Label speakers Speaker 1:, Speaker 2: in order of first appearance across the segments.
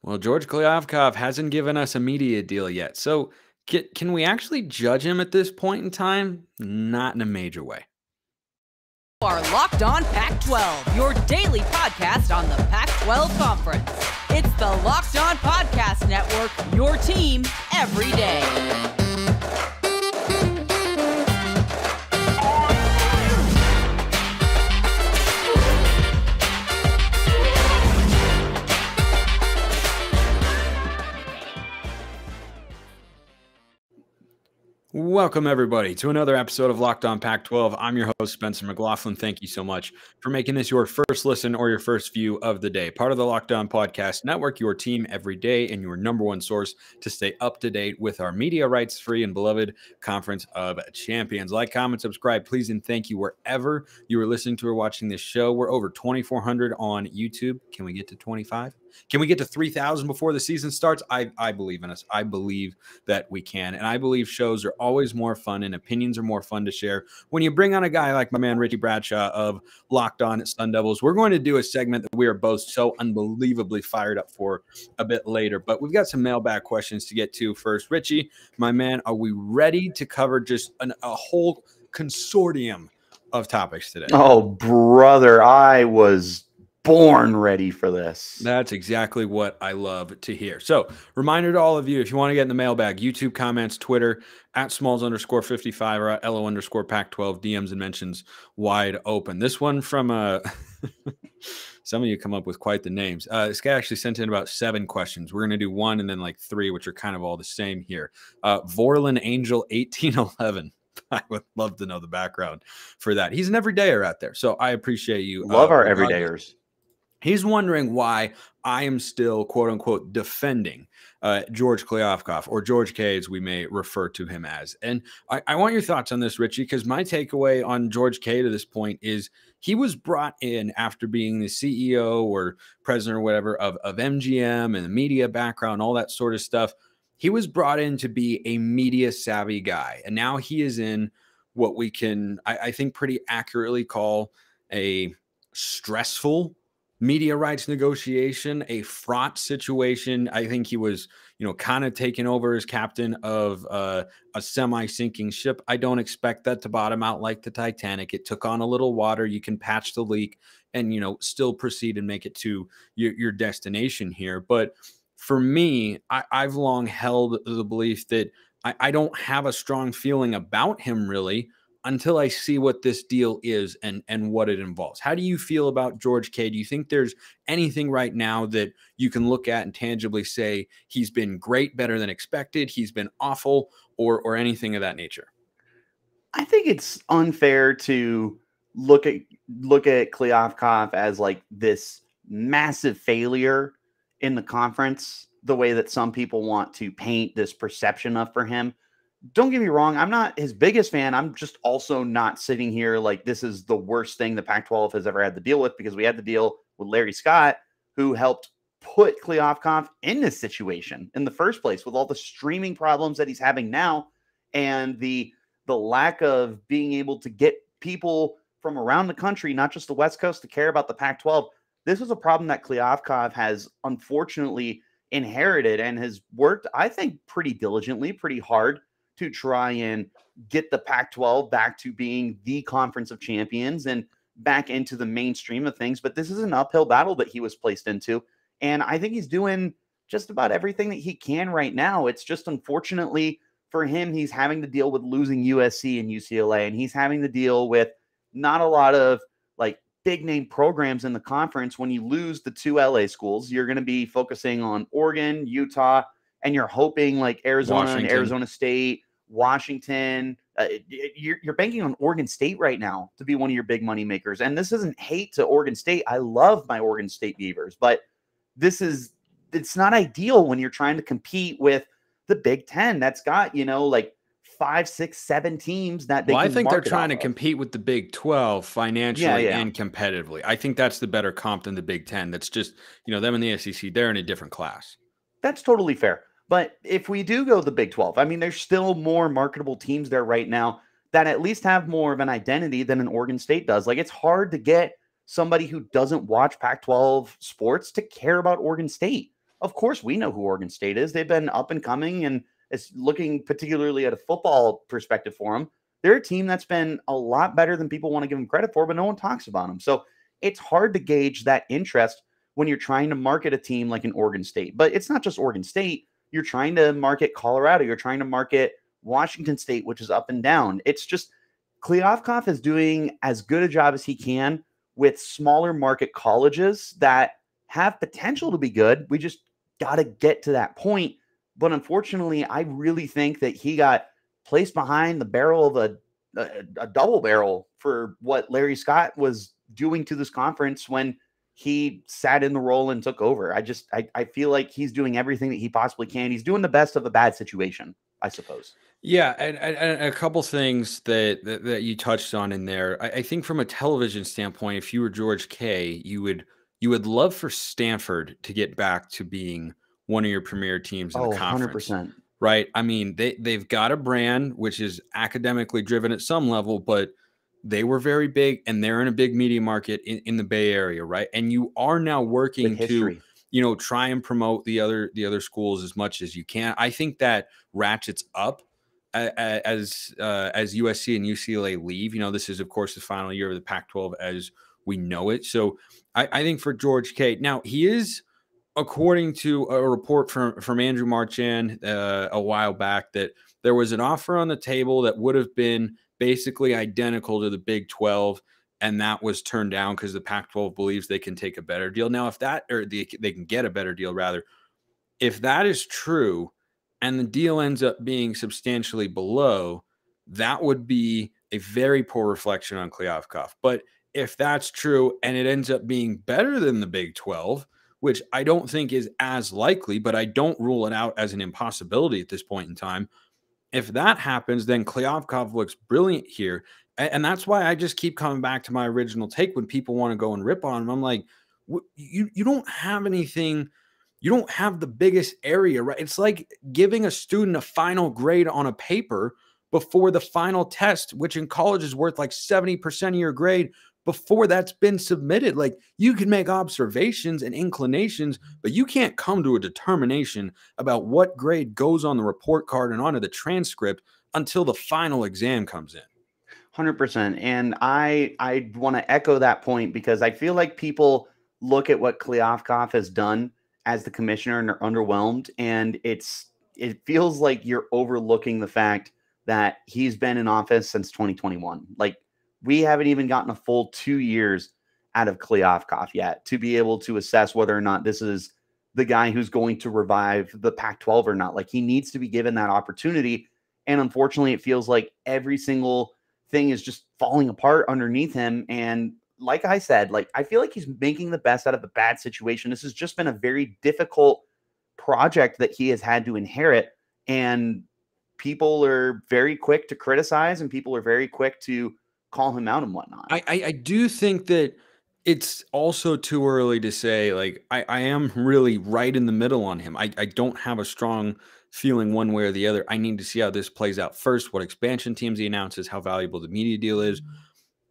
Speaker 1: Well, George Kliavkoff hasn't given us a media deal yet. So can we actually judge him at this point in time? Not in a major way.
Speaker 2: Are Locked On Pac-12, your daily podcast on the Pac-12 Conference. It's the Locked On Podcast Network, your team every day.
Speaker 1: Welcome, everybody, to another episode of Locked On Pac-12. I'm your host, Spencer McLaughlin. Thank you so much for making this your first listen or your first view of the day. Part of the Locked On Podcast Network, your team every day, and your number one source to stay up to date with our media rights-free and beloved Conference of Champions. Like, comment, subscribe, please, and thank you wherever you are listening to or watching this show. We're over 2,400 on YouTube. Can we get to 25? Can we get to 3,000 before the season starts? I believe in us. I believe that we can. And I believe shows are always more fun and opinions are more fun to share when you bring on a guy like my man Richie Bradshaw of Locked On Sun Devils. We're going to do a segment that we are both so unbelievably fired up for a bit later. But we've got some mailbag questions to get to first. Richie, my man, are we ready to cover just a whole consortium of topics today?
Speaker 3: Oh, brother, I was born ready for this.
Speaker 1: That's exactly what I love to hear. So, reminder to all of you, if you want to get in the mailbag, YouTube comments, Twitter, at Smalls_55 or at LO_Pac-12, DMs and mentions wide open. This one from some of you come up with quite the names. This guy actually sent in about 7 questions. We're going to do 1 and then like 3, which are kind of all the same here. Vorlin Angel 1811. I would love to know the background for that. He's an everydayer out there, so I appreciate you.
Speaker 3: Love our everydayers.
Speaker 1: He's wondering why I am still, quote unquote, defending George Kliavkoff, or George K, as we may refer to him as. And I want your thoughts on this, Richie, because my takeaway on George K to this point is he was brought in after being the CEO or president or whatever of MGM and the media background, all that sort of stuff. He was brought in to be a media savvy guy. And now he is in what we can, I think, pretty accurately call a stressful media rights negotiation, a fraught situation. I think he was, kind of taking over as captain of a semi-sinking ship. I don't expect that to bottom out like the Titanic. It took on a little water. You can patch the leak and, still proceed and make it to your destination here. But for me, I've long held the belief that I don't have a strong feeling about him really until I see what this deal is and what it involves. How do you feel about George K? Do you think there's anything right now that you can look at and tangibly say he's been great, better than expected, he's been awful, or anything of that nature?
Speaker 3: I think it's unfair to look at Kliavkoff as like this massive failure in the conference, the way that some people want to paint this perception of for him. Don't get me wrong, I'm not his biggest fan. I'm just also not sitting here like this is the worst thing the Pac-12 has ever had to deal with, because we had to deal with Larry Scott, who helped put Kliavkoff in this situation in the first place with all the streaming problems that he's having now and the lack of being able to get people from around the country, not just the West Coast, to care about the Pac-12. This is a problem that Kliavkoff has unfortunately inherited and has worked, I think, pretty diligently, pretty hard to try and get the Pac-12 back to being the Conference of Champions and back into the mainstream of things. But this is an uphill battle that he was placed into. And I think he's doing just about everything that he can right now. It's just unfortunately for him, he's having to deal with losing USC and UCLA, and he's having to deal with not a lot of like big name programs in the conference. When you lose the 2 LA schools, you're going to be focusing on Oregon, Utah, and you're hoping like Arizona and Arizona State, Washington. You're banking on Oregon State right now to be one of your big money makers. And this isn't hate to Oregon State. I love my Oregon State Beavers, but it's not ideal when you're trying to compete with the Big Ten that's got, like 5, 6, 7 teams that they
Speaker 1: I think they're trying to
Speaker 3: of.
Speaker 1: compete with the Big 12 financially and competitively. I think that's the better comp than the Big 10. That's just, them in the SEC, they're in a different class.
Speaker 3: That's totally fair. But if we do go the Big 12, I mean, there's still more marketable teams there right now that at least have more of an identity than an Oregon State does. Like, it's hard to get somebody who doesn't watch Pac-12 sports to care about Oregon State. of course we know who Oregon State is. They've been up and coming, and it's looking particularly at a football perspective for them. They're a team that's been a lot better than people want to give them credit for, but no one talks about them. So it's hard to gauge that interest when you're trying to market a team like an Oregon State. But it's not just Oregon State. You're trying to market Colorado. You're trying to market Washington State, which is up and down. It's just Kliavkoff is doing as good a job as he can with smaller market colleges that have potential to be good. We just got to get to that point. But unfortunately, I really think that he got placed behind the barrel of a double barrel for what Larry Scott was doing to this conference when he sat in the role and took over. I feel like he's doing everything that he possibly can. He's doing the best of a bad situation, I suppose.
Speaker 1: Yeah, and a couple things that you touched on in there. I think from a television standpoint, if you were George K, you would love for Stanford to get back to being one of your premier teams in the conference.
Speaker 3: 100%.
Speaker 1: Right? I mean, they've got a brand which is academically driven at some level, but they were very big, and they're in a big media market in the Bay Area, right? And you are now working to, try and promote the other schools as much as you can. I think that ratchets up as USC and UCLA leave. This is, of course, the final year of the Pac-12 as we know it. So I think for George K, now he is, according to a report from Andrew Marchand a while back, that there was an offer on the table that would have been basically identical to the Big 12, and that was turned down because the Pac-12 believes they can take a better deal. Now, if that, or they can get a better deal, rather, if that is true and the deal ends up being substantially below, that would be a very poor reflection on Kliavkoff. But if that's true and it ends up being better than the Big 12, which I don't think is as likely, but I don't rule it out as an impossibility at this point in time. If that happens, then Kliavkoff looks brilliant here. And that's why I just keep coming back to my original take when people want to go and rip on him. I'm like, you don't have anything. You don't have the biggest area, right? It's like giving a student a final grade on a paper before the final test, which in college is worth like 70% of your grade before that's been submitted. Like, you can make observations and inclinations, but you can't come to a determination about what grade goes on the report card and onto the transcript until the final exam comes in.
Speaker 3: 100%. And I want to echo that point, because I feel like people look at what Kliavkoff has done as the commissioner and are underwhelmed. And it feels like you're overlooking the fact that he's been in office since 2021. Like, we haven't even gotten a full 2 years out of Kliavkoff yet to be able to assess whether or not this is the guy who's going to revive the Pac-12 or not. Like, he needs to be given that opportunity. And unfortunately, it feels like every single thing is just falling apart underneath him. And like I said, like, I feel like he's making the best out of a bad situation. This has just been a very difficult project that he has had to inherit. And people are very quick to criticize, and people are very quick to call him out and whatnot.
Speaker 1: I do think that it's also too early to say, like, I am really right in the middle on him. I don't have a strong feeling one way or the other. I need to see how this plays out first, what expansion teams he announces, how valuable the media deal is.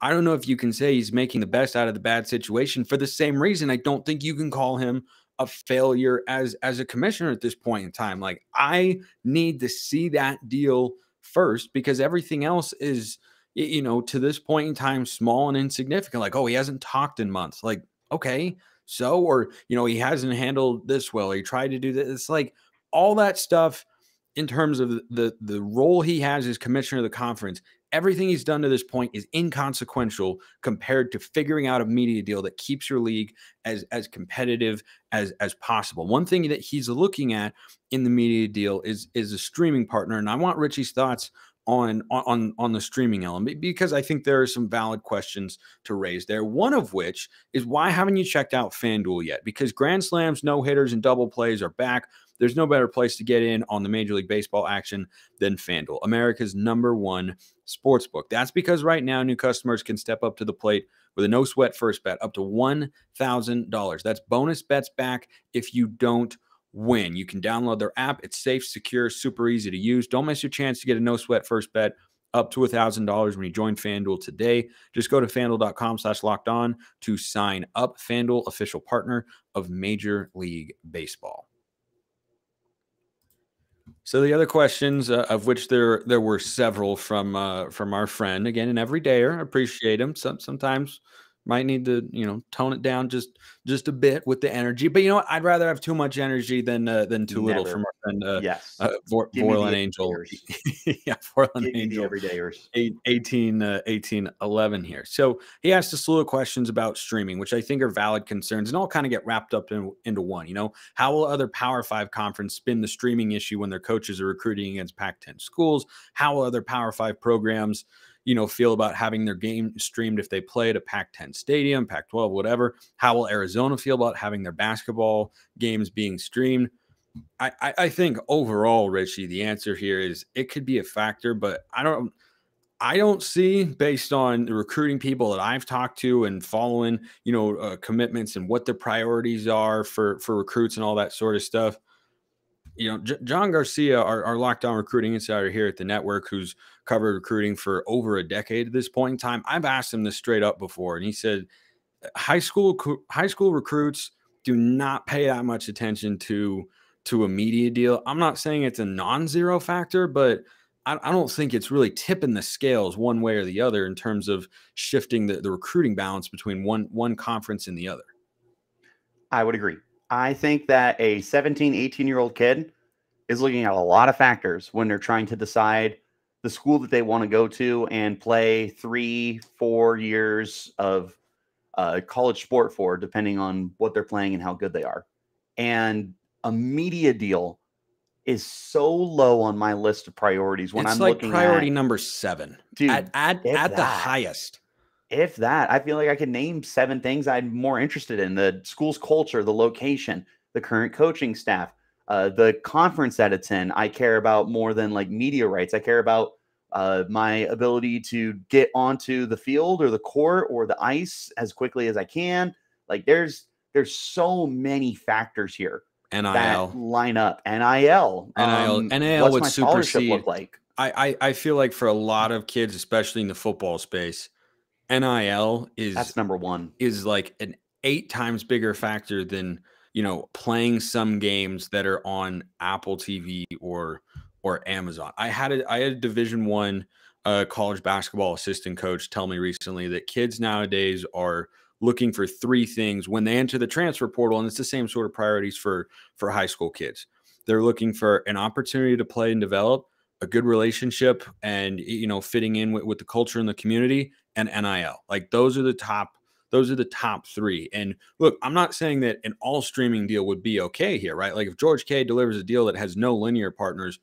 Speaker 1: I don't know if you can say he's making the best out of the bad situation. For the same reason, I don't think you can call him a failure as a commissioner at this point in time. Like, I need to see that deal first, because everything else is, to this point in time, small and insignificant. Like, oh, he hasn't talked in months. Like, okay, so, or, he hasn't handled this well. He tried to do this. It's like all that stuff in terms of the role he has as commissioner of the conference. Everything he's done to this point is inconsequential compared to figuring out a media deal that keeps your league as competitive as possible. One thing that he's looking at in the media deal is a streaming partner. And I want Richie's thoughts on the streaming element, because I think there are some valid questions to raise there. One of which is, why haven't you checked out FanDuel yet? Because grand slams, no hitters, and double plays are back. There's no better place to get in on the Major League Baseball action than FanDuel, America's #1 sportsbook. That's because right now new customers can step up to the plate with a no-sweat first bet up to $1,000. That's bonus bets back if you don't win. You can download their app. It's safe, secure, super easy to use. Don't miss your chance to get a no-sweat first bet up to $1,000 when you join FanDuel today. Just go to FanDuel.com/lockedon to sign up. FanDuel, official partner of Major League Baseball. So the other questions, of which there were several from our friend, again, an everydayer, appreciate him. Sometimes might need to, tone it down just a bit with the energy. But you know what? I'd rather have too much energy than too little from
Speaker 3: Never.
Speaker 1: our friend,
Speaker 3: Yes. Give me
Speaker 1: Vorlin
Speaker 3: the
Speaker 1: Angel.
Speaker 3: everydayers.
Speaker 1: Yeah, Vorlin
Speaker 3: Give me the
Speaker 1: Angel.
Speaker 3: everydayers.
Speaker 1: 1811 here. So he asked a slew of questions about streaming, which I think are valid concerns and all kind of get wrapped up into one. How will other Power 5 conference spin the streaming issue when their coaches are recruiting against Pac-10 schools? How will other Power 5 programs, feel about having their game streamed if they play at a Pac-10 stadium, Pac-12, whatever? How will Arizona feel about having their basketball games being streamed? I think overall, Richie, the answer here is it could be a factor, but I don't see, based on the recruiting people that I've talked to and following, commitments and what the priorities are for recruits and all that sort of stuff. John Garcia, our Locked On recruiting insider here at the network, who's covered recruiting for over a decade at this point in time. I've asked him this straight up before, and he said high school recruits do not pay that much attention to a media deal. I'm not saying it's a non-zero factor, but I don't think it's really tipping the scales one way or the other in terms of shifting the recruiting balance between one conference and the other.
Speaker 3: I would agree. I think that a 17, 18-year-old kid is looking at a lot of factors when they're trying to decide the school that they want to go to and play 3-4 years of college sport for, depending on what they're playing and how good they are. And a media deal is so low on my list of priorities when I'm looking at
Speaker 1: priority number 7,
Speaker 3: dude,
Speaker 1: at the highest.
Speaker 3: If that, I feel like I could name 7 things I'm more interested in: the school's culture, the location, the current coaching staff, the conference that it's in. I care about more than like media rights. I care about my ability to get onto the field or the court or the ice as quickly as I can. Like there's so many factors here
Speaker 1: NIL
Speaker 3: that line up. NIL
Speaker 1: NIL would
Speaker 3: my scholarship
Speaker 1: supersede.
Speaker 3: look like?
Speaker 1: I feel like for a lot of kids, especially in the football space, NIL
Speaker 3: That's number one.
Speaker 1: Is like an 8 times bigger factor than playing some games that are on Apple TV or Amazon. I had a Division I college basketball assistant coach tell me recently that kids nowadays are looking for 3 things when they enter the transfer portal, and it's the same sort of priorities for high school kids. They're looking for an opportunity to play and develop, a good relationship, and fitting in with the culture and the community, and NIL. Like those are the top 3. And look, I'm not saying that an all streaming deal would be okay here, right? Like if George K delivers a deal that has no linear partners,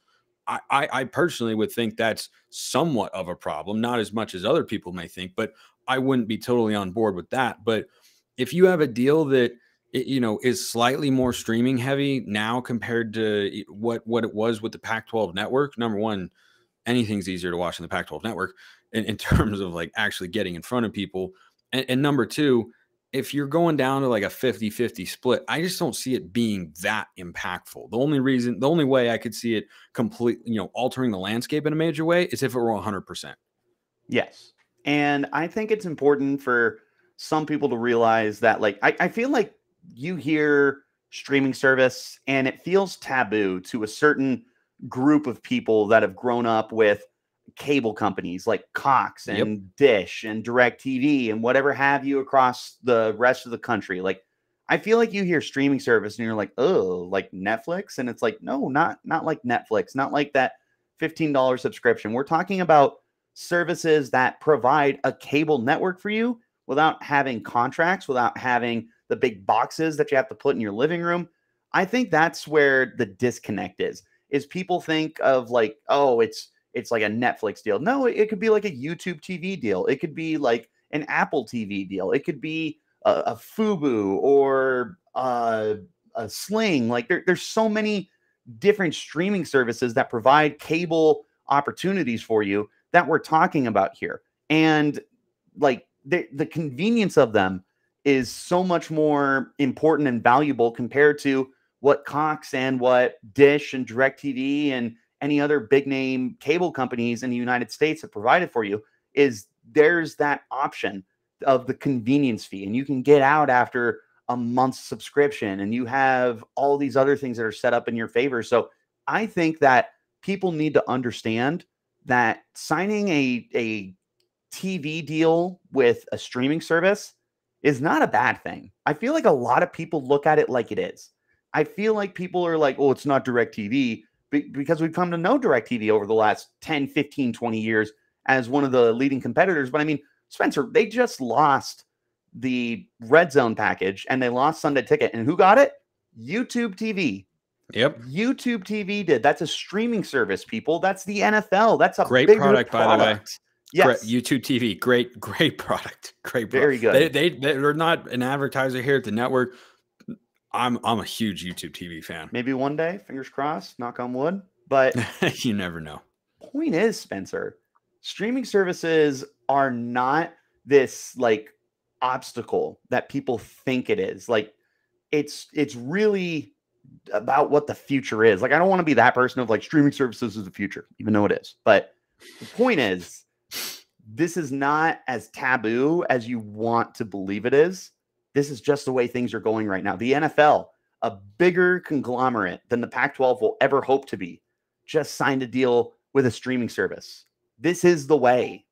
Speaker 1: I personally would think that's somewhat of a problem, not as much as other people may think, but I wouldn't be totally on board with that. But if you have a deal that is slightly more streaming heavy now compared to what it was with the Pac-12 network, number one, anything's easier to watch in the Pac-12 network in terms of like actually getting in front of people. And number two, if you're going down to like a 50-50 split, I just don't see it being that impactful. The only way I could see it completely, altering the landscape in a major way is if it were 100%.
Speaker 3: Yes. And I think it's important for some people to realize that, like, I feel like you hear streaming service and it feels taboo to a certain group of people that have grown up with cable companies like Cox and Dish and DirecTV and whatever have you across the rest of the country. Like, I feel like you hear streaming service and you're like, oh, like Netflix? And it's like, no, not like Netflix, not like that $15 subscription. We're talking about services that provide a cable network for you without having contracts, without having the big boxes that you have to put in your living room. I think that's where the disconnect is people think of like, oh, it's like a Netflix deal. No, it could be like a YouTube TV deal. It could be like an Apple TV deal. It could be a Fubo or a Sling. Like there's so many different streaming services that provide cable opportunities for you that we're talking about here. And like the convenience of them is so much more important and valuable compared to what Cox and what Dish and DirecTV and any other big name cable companies in the United States have provided for you. Is there's that option of the convenience fee, and you can get out after a month's subscription, and you have all these other things that are set up in your favor. So I think that people need to understand that signing a TV deal with a streaming service is not a bad thing. I feel like a lot of people look at it like it is. I feel like people are like, oh, it's not DirecTV, because we've come to know DirecTV over the last 10, 15, 20 years as one of the leading competitors. But I mean, Spencer, they just lost the Red Zone package and they lost Sunday Ticket. And who got it? YouTube TV.
Speaker 1: Yep.
Speaker 3: YouTube TV did. That's a streaming service, people. That's the NFL. That's a
Speaker 1: great product, by the way. Yes. YouTube TV, great product. Great product.
Speaker 3: Very good.
Speaker 1: They're not an advertiser here at the network. I'm a huge YouTube TV fan.
Speaker 3: Maybe one day, fingers crossed, knock on wood. But
Speaker 1: you never know.
Speaker 3: Point is, Spencer, streaming services are not this like obstacle that people think it is. Like it's really about what the future is. Like, I don't want to be that person of like streaming services is the future, even though it is. But the point is, this is not as taboo as you want to believe it is. This is just the way things are going right now. The NFL, a bigger conglomerate than the Pac-12 will ever hope to be, just signed a deal with a streaming service. This is the way.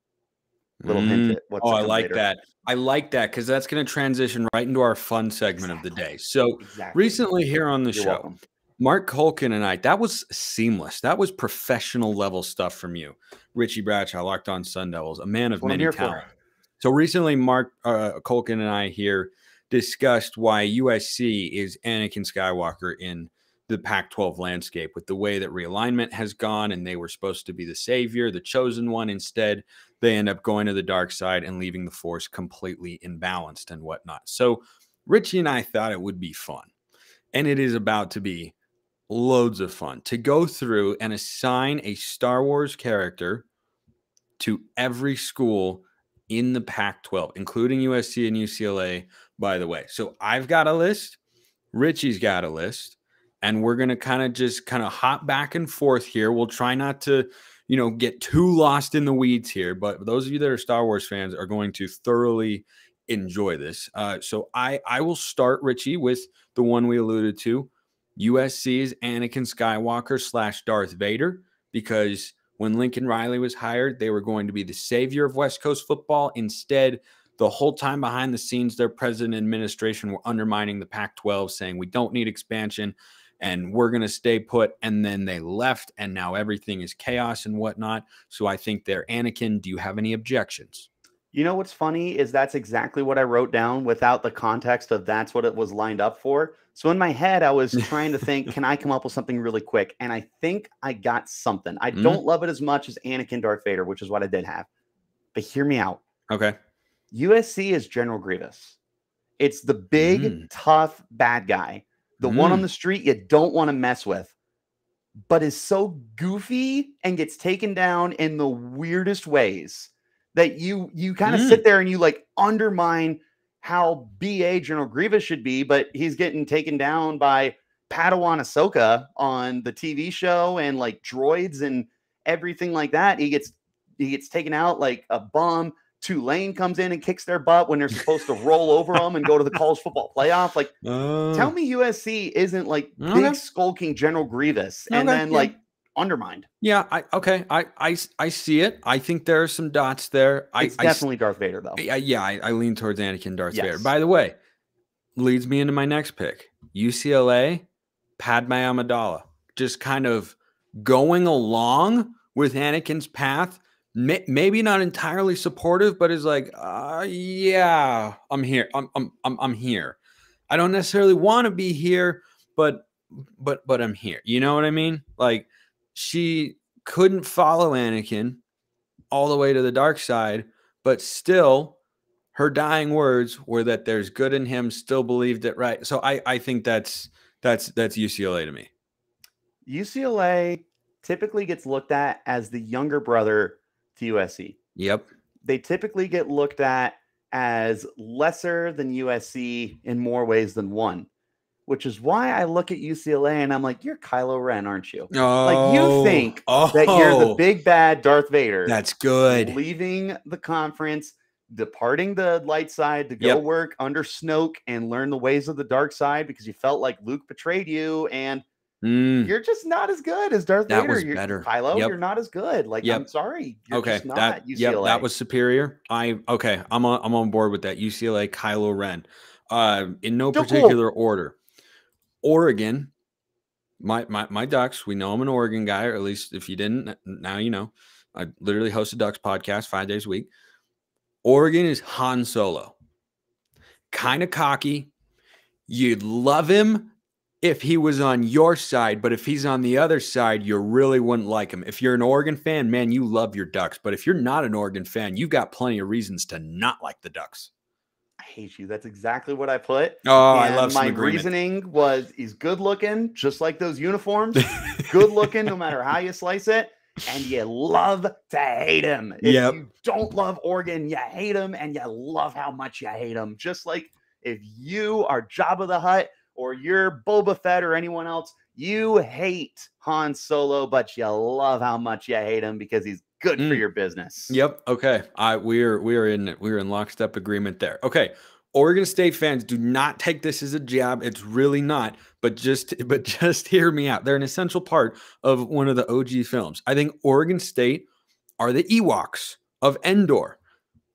Speaker 3: Little hint at what's
Speaker 1: I like later. That. I like that because that's going to transition right into our fun segment of the day. So recently here on the show, welcome. Mark Culkin and I, that was seamless. That was professional level stuff from you. Richie Bradshaw, Locked On Sun Devils, a man of many talents. So recently Mark Culkin and I here discussed why USC is Anakin Skywalker in the Pac-12 landscape with the way that realignment has gone, and they were supposed to be the savior, the chosen one. Instead, they end up going to the dark side and leaving the force completely imbalanced and whatnot. So Richie and I thought it would be fun, and it is about to be loads of fun to go through and assign a Star Wars character to every school in the Pac-12, including USC and UCLA, by the way. So I've got a list, Richie's got a list, and we're going to kind of hop back and forth here. We'll try not to, get too lost in the weeds here, but those of you that are Star Wars fans are going to thoroughly enjoy this. So I will start, Richie, with the one we alluded to, USC's Anakin Skywalker / Darth Vader, because when Lincoln Riley was hired, they were going to be the savior of West Coast football. Instead, the whole time behind the scenes, their president and administration were undermining the Pac-12, saying we don't need expansion and we're going to stay put. And then they left, and now everything is chaos and whatnot. So I think they're Anakin. Do you have any objections?
Speaker 3: You know what's funny is that's exactly what I wrote down without the context of that's what it was lined up for. So in my head, I was trying to think, can I come up with something really quick? And I think I got something. I don't love it as much as Anakin Darth Vader, which is what I did have. But hear me out.
Speaker 1: Okay.
Speaker 3: USC is General Grievous. It's the big, tough, bad guy. The one on the street you don't want to mess with, but is so goofy and gets taken down in the weirdest ways that you kind of sit there and you like undermine how BA General Grievous should be, but he's getting taken down by Padawan Ahsoka on the TV show and like droids and everything like that. He gets taken out like a bum. Tulane comes in and kicks their butt when they're supposed to roll over them and go to the college football playoff. Like, tell me USC isn't like big skulking General Grievous and then like undermined.
Speaker 1: Yeah, I see it. I think there are some dots there.
Speaker 3: It's definitely Darth Vader, though.
Speaker 1: I lean towards Anakin Darth Vader. By the way, leads me into my next pick. UCLA, Padme Amidala. Just kind of going along with Anakin's path. Maybe not entirely supportive, but is like, yeah, I'm here. I'm here. I don't necessarily want to be here, but I'm here. You know what I mean? Like, she couldn't follow Anakin all the way to the dark side, but still her dying words were that there's good in him, still believed it, right? So I think that's UCLA to me.
Speaker 3: UCLA typically gets looked at as the younger brother to USC.
Speaker 1: Yep.
Speaker 3: They typically get looked at as lesser than USC in more ways than one, which is why I look at UCLA and I'm like, you're Kylo Ren, aren't you? Like, you think that you're the big bad Darth Vader.
Speaker 1: That's good.
Speaker 3: Leaving the conference, departing the light side to go work under Snoke and learn the ways of the dark side because you felt like Luke betrayed you. And You're just not as good as Darth Vader.
Speaker 1: Was better.
Speaker 3: Kylo, you're not as good. Like, I'm sorry. You're just not UCLA.
Speaker 1: That was superior. I'm on board with that. UCLA, Kylo Ren. In no particular order. Oregon, my Ducks, we know I'm an Oregon guy, or at least if you didn't, now you know. I literally host a Ducks podcast 5 days a week. Oregon is Han Solo. Kind of cocky. You'd love him if he was on your side, but if he's on the other side, you really wouldn't like him. If you're an Oregon fan, man, you love your Ducks. But if you're not an Oregon fan, you've got plenty of reasons to not like the Ducks.
Speaker 3: I hate you. That's exactly what I put.
Speaker 1: Oh, and I love
Speaker 3: my reasoning was he's good looking, just like those uniforms. Good looking, no matter how you slice it. And you love to hate him. If you don't love Oregon, you hate him, and you love how much you hate him. Just like if you are Jabba the Hutt or you're Boba Fett or anyone else, you hate Han Solo, but you love how much you hate him because he's good for your business.
Speaker 1: Yep. Okay. We're in lockstep agreement there. Okay. Oregon State fans, do not take this as a jab. It's really not. But just hear me out. They're an essential part of one of the OG films. I think Oregon State are the Ewoks of Endor.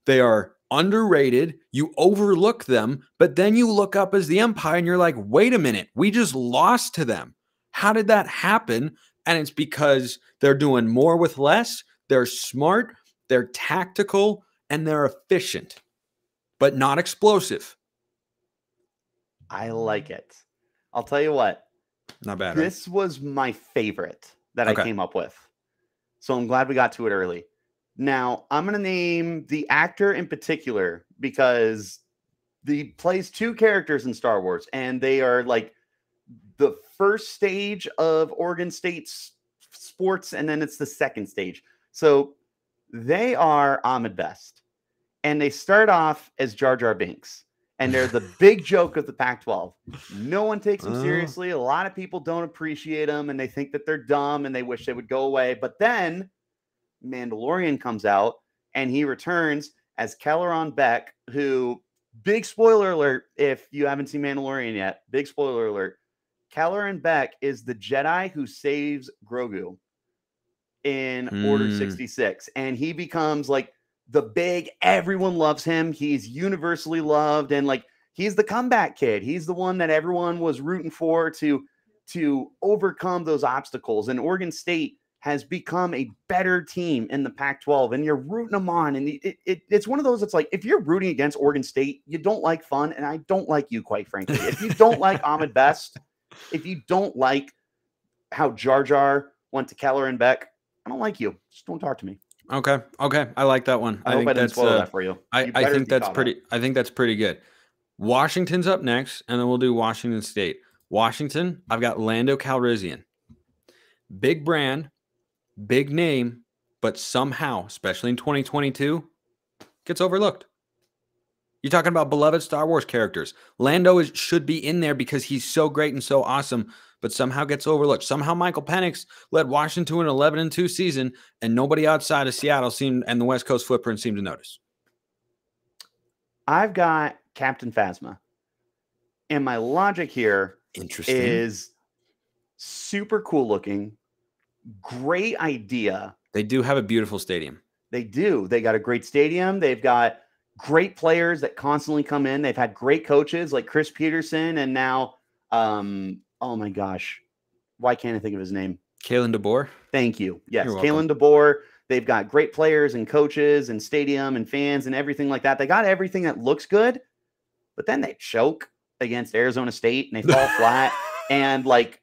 Speaker 1: They are underrated. You overlook them, but then you look up as the Empire and you're like, wait a minute, we just lost to them. How did that happen? And it's because they're doing more with less. They're smart, they're tactical, and they're efficient, but not explosive.
Speaker 3: I like it. I'll tell you what.
Speaker 1: Not bad.
Speaker 3: This was my favorite that I came up with. So I'm glad we got to it early. Now, I'm going to name the actor in particular because he plays two characters in Star Wars, and they are like the first stage of Oregon State's sports, and then it's the second stage. So they are Ahmed Best, and they start off as Jar Jar Binks, and they're the big joke of the Pac-12. No one takes them seriously. A lot of people don't appreciate them, and they think that they're dumb, and they wish they would go away. But then Mandalorian comes out, and he returns as Kelleron Beck, who, big spoiler alert, if you haven't seen Mandalorian yet, big spoiler alert, Kelleron Beck is the Jedi who saves Grogu in Order 66, and he becomes like the big, everyone loves him. He's universally loved, and like he's the comeback kid. He's the one that everyone was rooting for to overcome those obstacles. And Oregon State has become a better team in the Pac-12, and you're rooting them on. And it's one of those, it's like, if you're rooting against Oregon State, you don't like fun, and I don't like you, quite frankly. If you don't like Ahmed Best, if you don't like how Jar Jar went to Kelleron Beck, I don't like you. Just don't talk to me.
Speaker 1: Okay. I like that one.
Speaker 3: I hope I didn't spoil that for you.
Speaker 1: I think that's pretty. I think that's pretty good. Washington's up next, and then we'll do Washington State. Washington, I've got Lando Calrissian. Big brand, big name, but somehow, especially in 2022, gets overlooked. You're talking about beloved Star Wars characters. Lando should be in there because he's so great and so awesome, but somehow gets overlooked. Somehow Michael Penix led Washington to an 11-2 season, and nobody outside of Seattle and the West Coast footprint seemed to notice.
Speaker 3: I've got Captain Phasma. And my logic here is super cool looking, great idea.
Speaker 1: They do have a beautiful stadium.
Speaker 3: They do. They got a great stadium. They've got great players that constantly come in. They've had great coaches like Chris Peterson, and now, oh my gosh, why can't I think of his name?
Speaker 1: Kalen DeBoer.
Speaker 3: Thank you. Yes, Kalen DeBoer. They've got great players and coaches and stadium and fans and everything like that. They got everything that looks good, but then they choke against Arizona State and they fall flat. And like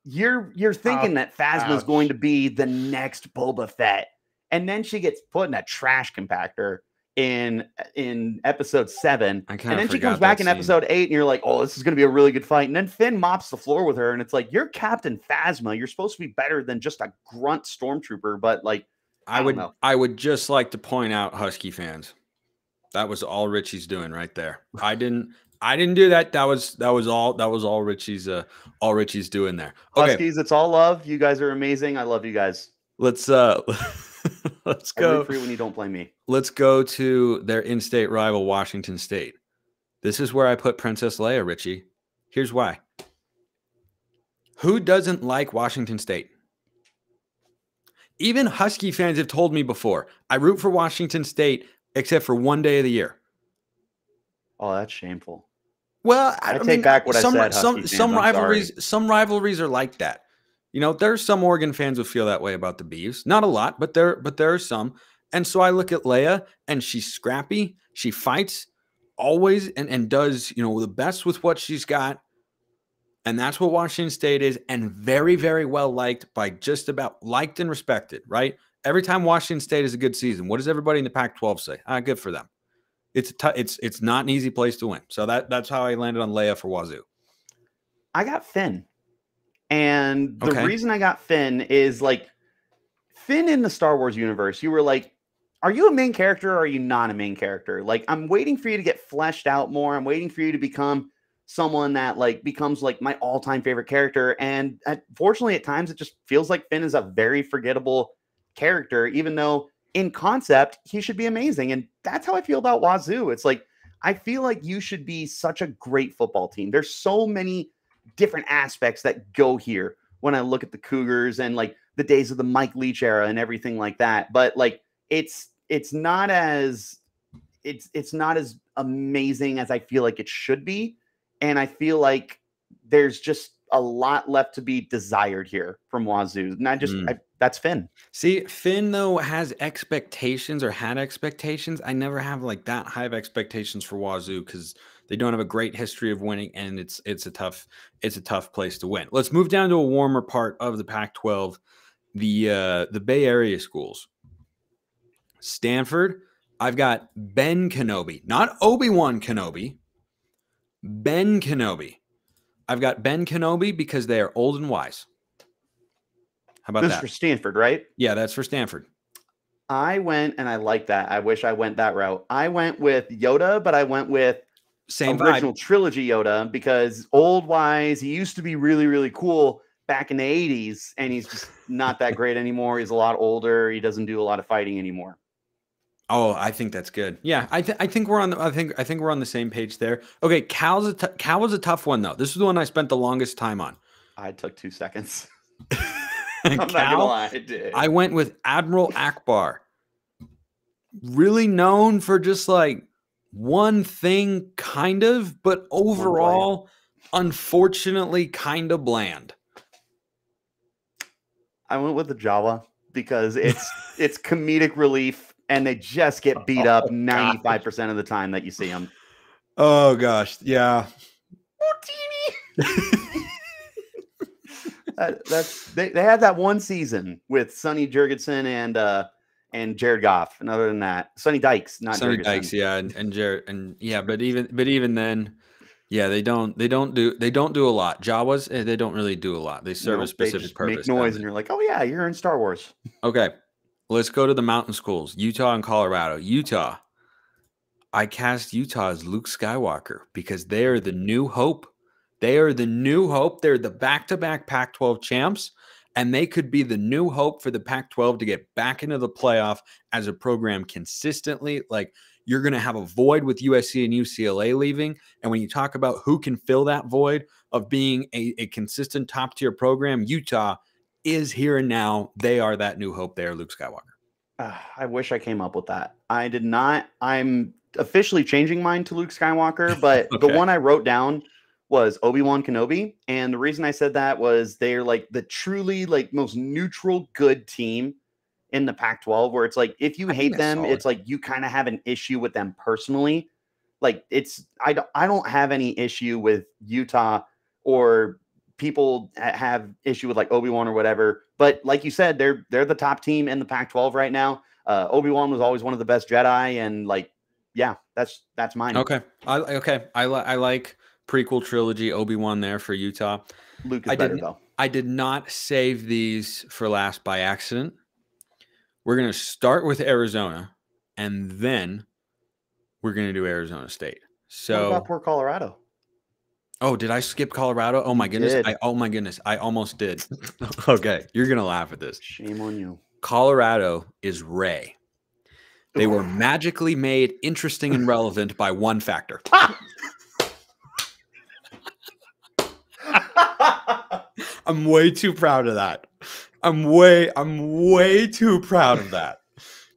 Speaker 3: you're thinking that Phasma is going to be the next Boba Fett, and then she gets put in a trash compactor in episode 7, and then she comes back in episode 8, and you're like, oh, this is going to be a really good fight. And then Finn mops the floor with her, and it's like, you're Captain Phasma. You're supposed to be better than just a grunt stormtrooper. But like, I would just like to point out, Husky fans, that was all Richie's doing right there. I didn't do that. That was all Richie's doing there. Okay. Huskies, it's all love. You guys are amazing. I love you guys.
Speaker 1: Let's go.
Speaker 3: I root for you when you don't play me.
Speaker 1: Let's go to their in-state rival, Washington State. This is where I put Princess Leia, Richie. Here's why. Who doesn't like Washington State? Even Husky fans have told me before, I root for Washington State except for one day of the year.
Speaker 3: Oh, that's shameful.
Speaker 1: Well,
Speaker 3: I take back what I said.
Speaker 1: Some rivalries are like that. You know, there's some Oregon fans who feel that way about the Beavs. Not a lot, but there are some. And so I look at Leia, and she's scrappy. She fights always and does, you know, the best with what she's got. And that's what Washington State is, and very, very well liked by just about liked and respected, right? Every time Washington State is a good season, what does everybody in the Pac-12 say? Good for them. It's not an easy place to win. So that's how I landed on Leia for Wazoo.
Speaker 3: I got Finn. And the reason I got Finn is like Finn in the Star Wars universe. You were like, are you a main character or are you not a main character? Like, I'm waiting for you to get fleshed out more. I'm waiting for you to become someone that like becomes like my all-time favorite character. And fortunately, at times it just feels like Finn is a very forgettable character, even though in concept, he should be amazing. And that's how I feel about Wazoo. It's like, I feel like you should be such a great football team. There's so many different aspects that go here when I look at the Cougars and like the days of the Mike Leach era and everything like that. But like, it's not as amazing as I feel like it should be. And I feel like there's just a lot left to be desired here from Wazoo. Not just that's Finn.
Speaker 1: See, Finn though has expectations or had expectations. I never have like that high of expectations for Wazoo because they don't have a great history of winning, and it's a tough place to win. Let's move down to a warmer part of the Pac-12, the Bay Area schools. Stanford, I've got Ben Kenobi, not Obi-Wan Kenobi. Ben Kenobi. I've got Ben Kenobi because they are old and wise. How about that?
Speaker 3: This is for Stanford, right?
Speaker 1: Yeah, that's for Stanford.
Speaker 3: I went, and I like that. I wish I went that route. I went with Yoda, but I went with original trilogy Yoda because old wise. He used to be really, really cool back in the 80s, and he's just not that great anymore. He's a lot older. He doesn't do a lot of fighting anymore.
Speaker 1: Oh, I think that's good. Yeah, I think we're on the I think we're on the same page there. Okay, Cal was a tough one though. This is the one I spent the longest time on.
Speaker 3: I took 2 seconds.
Speaker 1: I'm not gonna lie, I did. I went with Admiral Akbar. Really known for just like one thing, kind of, but overall, unfortunately, kind of bland.
Speaker 3: I went with the Jawa because it's comedic relief. And they just get beat up 95% of the time that you see them.
Speaker 1: Oh, gosh. Yeah.
Speaker 3: They had that one season with Sonny Jurgensen and Jared Goff. And other than that, Sonny Dykes, not
Speaker 1: Sonny
Speaker 3: Jurgensen.
Speaker 1: Dykes, yeah, and Jared, and yeah, but even then, yeah, they don't do a lot. Jawas, they don't really do a lot. They serve a specific purpose.
Speaker 3: Make noise, and you're like, oh yeah, you're in Star Wars.
Speaker 1: Okay. Let's go to the mountain schools, Utah and Colorado. Utah, I cast Utah as Luke Skywalker because they are the new hope. They are the new hope. They're the back-to-back Pac-12 champs, and they could be the new hope for the Pac-12 to get back into the playoff as a program consistently. Like, you're going to have a void with USC and UCLA leaving, and when you talk about who can fill that void of being a consistent top-tier program, Utah is here and now. They are that new hope. They are Luke Skywalker.
Speaker 3: I wish I came up with that. I did not. I'm officially changing mine to Luke Skywalker, but the one I wrote down was Obi-Wan Kenobi. And the reason I said that was they're like the truly like most neutral good team in the Pac-12, where it's like, if you hate them, it's like you kind of have an issue with them personally. Like I don't have any issue with Utah or people have issue with like Obi-Wan or whatever, but like you said, they're the top team in the Pac-12 right now. Obi-Wan was always one of the best Jedi, and like, yeah, that's mine.
Speaker 1: Okay, I like prequel trilogy Obi-Wan there for Utah.
Speaker 3: Luke is better though.
Speaker 1: I did not save these for last by accident. We're gonna start with Arizona, and then we're gonna do Arizona State. So
Speaker 3: what about poor Colorado?
Speaker 1: Oh, did I skip Colorado? Oh my goodness. I almost did. Okay. You're going to laugh at this.
Speaker 3: Shame on you.
Speaker 1: Colorado is Ray. They were magically made interesting and relevant by one factor. I'm way too proud of that. I'm way too proud of that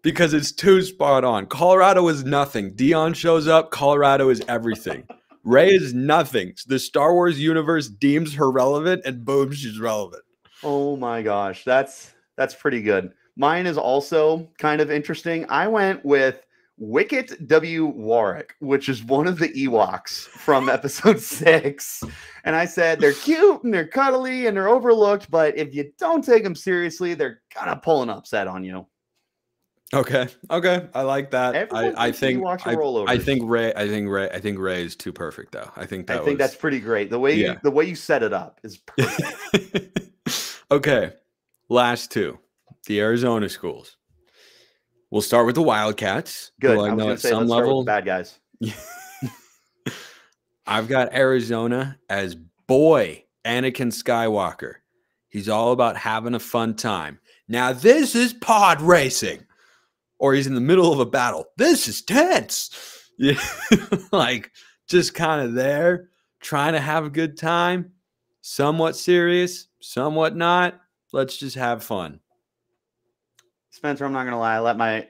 Speaker 1: because it's too spot on. Colorado is nothing. Dion shows up. Colorado is everything. Rey is nothing. The Star Wars universe deems her relevant, and boom, she's relevant.
Speaker 3: Oh my gosh, that's pretty good. Mine is also kind of interesting. I went with Wicket W. Warwick, which is one of the Ewoks from episode 6. And I said, they're cute and they're cuddly and they're overlooked, but if you don't take them seriously, they're gonna pull an upset on you.
Speaker 1: Okay. I like that. I think Rey is too perfect though. I think that's pretty great. The way you set it up is perfect. Okay. Last two. The Arizona schools. We'll start with the Wildcats.
Speaker 3: Good. I was going to say, let's start with the bad guys.
Speaker 1: I've got Arizona as boy Anakin Skywalker. He's all about having a fun time. Now, this is pod racing. Or he's in the middle of a battle. This is tense. Yeah. Like, just kind of there, trying to have a good time. Somewhat serious, somewhat not. Let's just have fun.
Speaker 3: Spencer, I'm not gonna lie.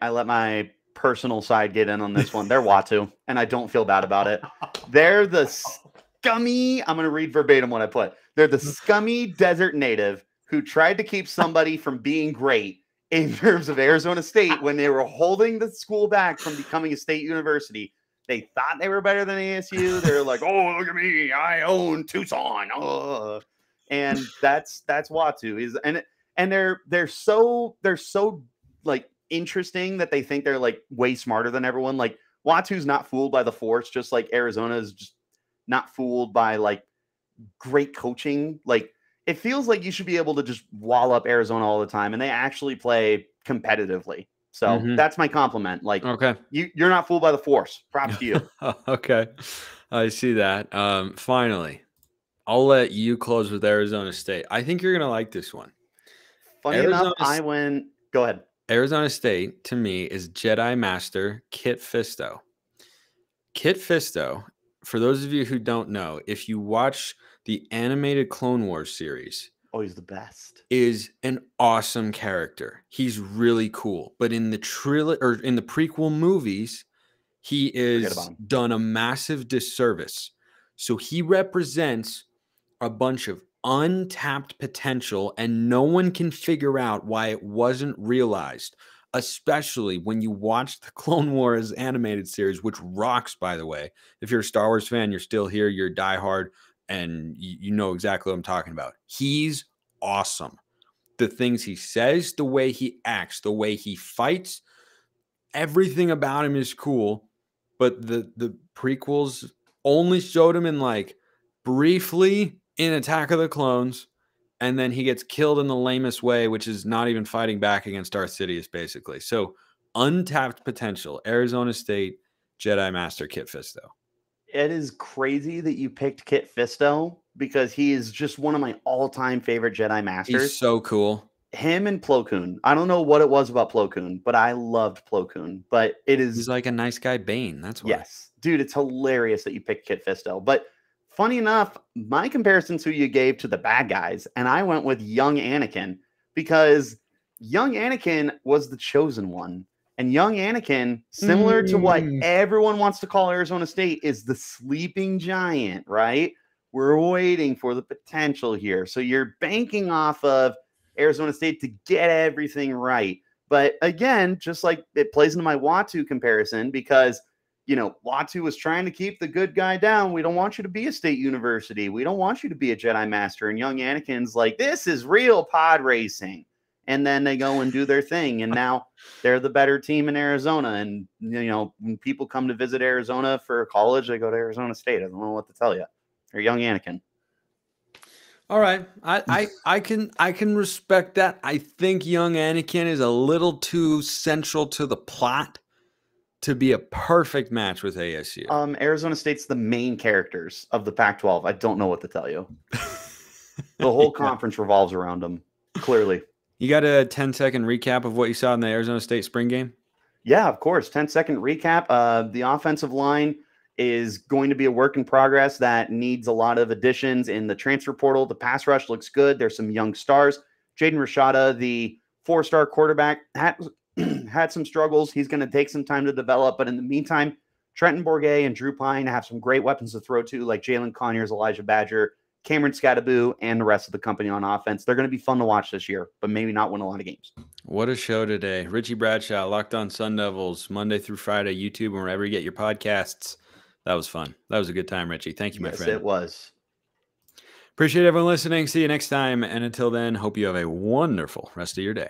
Speaker 3: I let my personal side get in on this one. They're Watu, and I don't feel bad about it. They're the scummy. I'm gonna read verbatim what I put. They're the scummy desert native who tried to keep somebody from being great in terms of Arizona State when they were holding the school back from becoming a state university. They thought they were better than ASU. They were like, "Oh, look at me! I own Tucson." Oh. And that's Watu. And they're so like interesting that they think they're like way smarter than everyone. Like Watu's not fooled by the Force, just like Arizona is just not fooled by like great coaching. Like it feels like you should be able to just wall up Arizona all the time, and they actually play competitively. So that's my compliment. Like, okay, you're not fooled by the Force. Props to you.
Speaker 1: Okay, I see that. Finally, I'll let you close with Arizona State. I think you're gonna like this one.
Speaker 3: Funny enough, Go ahead.
Speaker 1: Arizona State, to me, is Jedi Master Kit Fisto. Kit Fisto, for those of you who don't know, if you watch the animated Clone Wars series,
Speaker 3: oh, he's the best.
Speaker 1: Is an awesome character. He's really cool. But in the in the prequel movies, he is done a massive disservice. So he represents a bunch of untapped potential, and no one can figure out why it wasn't realized, especially when you watch the Clone Wars animated series, which rocks, by the way. If you're a Star Wars fan, you're still here, you're diehard, and you know exactly what I'm talking about. He's awesome. The things he says, the way he acts, the way he fights, everything about him is cool, but the prequels only showed him in like briefly in Attack of the Clones, and then he gets killed in the lamest way, which is not even fighting back against Darth Sidious, basically. So, untapped potential. Arizona State, Jedi Master Kit Fisto.
Speaker 3: It is crazy that you picked Kit Fisto because he is just one of my all-time favorite Jedi Masters.
Speaker 1: He's so cool.
Speaker 3: Him and Plo Koon. I don't know what it was about Plo Koon, but I loved Plo Koon. But he's
Speaker 1: like a nice guy Bane. That's why.
Speaker 3: Yes. Dude, it's hilarious that you picked Kit Fisto. But funny enough, my comparison's who you gave to the bad guys, and I went with young Anakin because young Anakin was the chosen one. And young Anakin, similar to what everyone wants to call Arizona State, is the sleeping giant, right? We're waiting for the potential here. So you're banking off of Arizona State to get everything right. But again, just like it plays into my Watu comparison because you know, Watu was trying to keep the good guy down. We don't want you to be a state university. We don't want you to be a Jedi Master. And young Anakin's like, this is real pod racing. And then they go and do their thing. And now they're the better team in Arizona. And, you know, when people come to visit Arizona for college, they go to Arizona State. I don't know what to tell you. They're young Anakin.
Speaker 1: All right. I can respect that. I think young Anakin is a little too central to the plot to be a perfect match with ASU.
Speaker 3: Arizona State's the main characters of the Pac-12. I don't know what to tell you. The whole conference revolves around them, clearly.
Speaker 1: You got a 10-second recap of what you saw in the Arizona State spring game?
Speaker 3: Yeah, of course. 10-second recap. The offensive line is going to be a work in progress that needs a lot of additions in the transfer portal. The pass rush looks good. There's some young stars. Jaden Rashada, the 4-star quarterback, had some struggles. He's going to take some time to develop. But in the meantime, Trenton Bourguet and Drew Pine have some great weapons to throw to, like Jalen Conyers, Elijah Badger, Cameron Scattaboo, and the rest of the company on offense. They're going to be fun to watch this year, but maybe not win a lot of games.
Speaker 1: What a show today. Richie Bradshaw, Locked On Sun Devils, Monday through Friday, YouTube, and wherever you get your podcasts. That was fun. That was a good time, Richie. Thank you, my friend.
Speaker 3: Yes, it was.
Speaker 1: Appreciate everyone listening. See you next time. And until then, hope you have a wonderful rest of your day.